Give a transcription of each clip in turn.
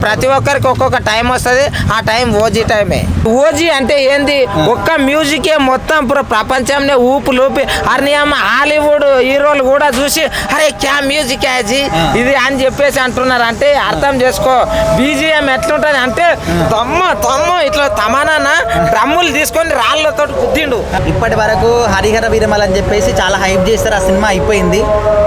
ప్రతి ఒక్కరికి ఒక్కొక్క టైం వస్తుంది. ఆ టైం ఓజీ టైమే. ఓజీ అంటే ఏంది? ఒక్క మ్యూజికే మొత్తం ప్రపంచంలో ఊపు లూపి అర్నియమ్మ హాలీవుడ్ హీరోలు కూడా చూసి అరే క్యా మ్యూజిక్ యాజీ ఇది అని చెప్పేసి అంటున్నారు. అంటే అర్థం చేసుకో, బీజిఎం ఎట్లుంటది అంటే తమ్మ ఇట్లా తమానా డ్రమ్ములు తీసుకొని రాళ్ళతో గుద్దిండు. ఇప్పటి వరకు హరిహర వీరమల్ అని చెప్పేసి చాలా హైప్ చేస్తారు. ఆ సినిమా అయిపోయింది.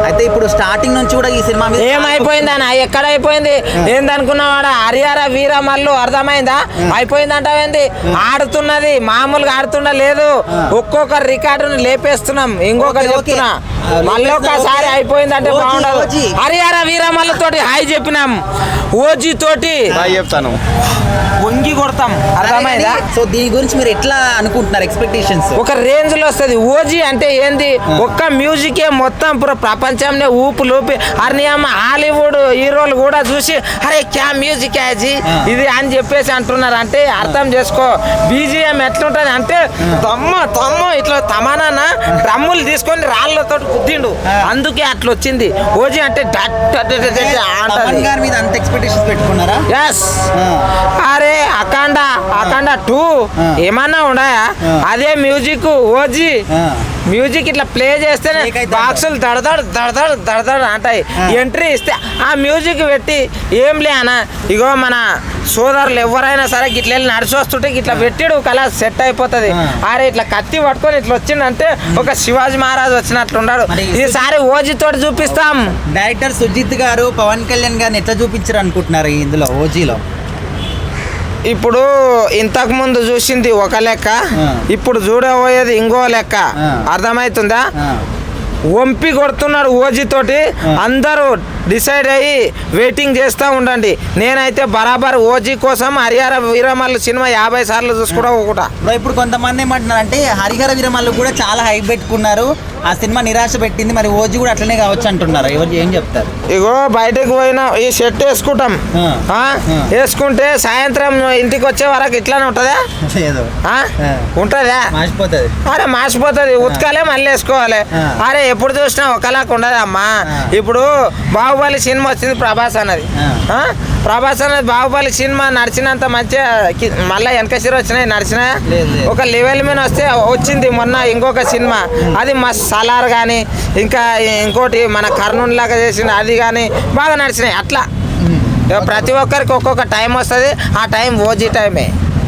అయితే ఇప్పుడు స్టార్టింగ్ నుంచి కూడా ఈ సినిమా ఏమైపోయింది అన్న? ఎక్కడ అయిపోయింది? ఏందనుకున్నావు? హరిహర వీరమల్లు అర్థమైందా? అయిపోయిందంటావేంది? ఆడుతున్నది మామూలుగా ఆడుతున్నా లేదు. ఒక్కొక్క రికార్డును లేపేస్తున్నాం. ఇంకొకటి చెప్తున్నా, మళ్ళీ ఒక్కసారి అయిపోయిందంటే బాగుండదు. హరిహర వీరమల్లు తోటి హాయ్ చెప్పినాం, ఓజీ తోటి చెప్తాను వంగి కొడతాం. అర్థమైందా? సో దీని గురించి మీరు ఎట్లా అనుకుంటున్నారు? ఎక్స్పెక్టేషన్స్ ఒక రేంజ్ లో వస్తుంది. ఓజీ అంటే ఏంది? ఒక్క మ్యూజికే మొత్తం ప్రపంచంలో ఊపు లూపి అర్నియమ్మ హాలీవుడ్ హీరోలు కూడా చూసి అరే క్యా మ్యూజిక్ యాజీ ఇది అని చెప్పేసి అంటున్నారు. అంటే అర్థం చేసుకో, బీజిఎం ఎట్లుంటది అంటే తమ్మ ఇట్లా తమానా డ్రమ్ములు తీసుకొని రాళ్ళతో గుద్దిండు. అందుకే అట్లా వచ్చింది. ఓజీ అంటే మీద అంత ఎక్స్పెక్టేషన్స్ పెట్టుకున్నారా? ఎస్. అరే అఖండ 2 ఏమన్నా ఉన్నాయా? అదే మ్యూజిక్ ఓజీ మ్యూజిక్ ఇట్లా ప్లే చేస్తేనే బాక్సులు దడదడ అంటాయి. ఎంట్రీ ఇస్తే ఆ మ్యూజిక్ పెట్టి ఏం లే అన్న, ఇగో మన సోదరులు ఎవరైనా సరే గిట్ల వెళ్ళి నడిచి వస్తుంటే ఇట్లా పెట్టిడు కలా సెట్ అయిపోతుంది. అరే ఇట్లా కత్తి పట్టుకొని ఇట్లా వచ్చిండంటే ఒక శివాజీ మహారాజ్ వచ్చినట్లున్నాడు. ఈసారి ఓజీ తోటి చూపిస్తాం. డైరెక్టర్ సుజిత్ గారు పవన్ కళ్యాణ్ గారిని ఎట్లా చూపించారు అనుకుంటున్నారు ఇందులో ఓజీలో? ఇప్పుడు ఇంతకు ముందు చూసింది ఒక లెక్క, ఇప్పుడు చూడబోయేది ఇంకో లెక్క. అర్థమవుతుందా? వంపి కొడుతున్నాడు ఓజీ తోటి. అందరూ డిసైడ్ అయ్యి వెయిటింగ్ చేస్తూ ఉండండి. నేనైతే బరాబర్ ఓజీ కోసం హరిహర వీరమల్లు సినిమా 50 సార్లు చూసుకుంటా ఒకట. ఇప్పుడు కొంతమంది ఏమంటున్నారు అంటే హరిహర వీరమల్లు కూడా చాలా హైప్ పెట్టుకున్నారు, ఆ సినిమా నిరాశ పెట్టింది, మరి ఓజీ కూడా అట్లనే కావచ్చు అంటున్నారు. ఎవరు ఏం చెప్తారు? ఇగో బయటకు పోయినా ఈ షర్ట్ వేసుకుంటాం, వేసుకుంటే సాయంత్రం ఇంటికి వచ్చే వరకు ఇట్లానే ఉంటుందా? ఉంటుందా? మాసిపోతుంది. అరే మాసిపోతుంది. ఉతకాలే మళ్ళీ వేసుకోవాలి. అరే ఎప్పుడు చూసినా ఒకలాగా ఉండదు అమ్మా. ఇప్పుడు బాహుబలి సినిమా వచ్చింది, ప్రభాస్ అన్నది. బాహుబలి సినిమా నడిచినంత మంచిగా మళ్ళీ వెనకసిరి వచ్చినాయి, నడిచినా ఒక లెవెల్ మీద వస్తే వచ్చింది. మొన్న ఇంకొక సినిమా అది మస్త్ సలార్ కానీ ఇంకా ఇంకోటి మన కర్నూలు లాగా చేసింది అది కానీ బాగా నడిచినాయి. అట్లా ప్రతి ఒక్కరికి ఒక్కొక్క టైం వస్తుంది. ఆ టైం ఓజీ టైమే.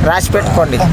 రాసి పెట్టుకోండి.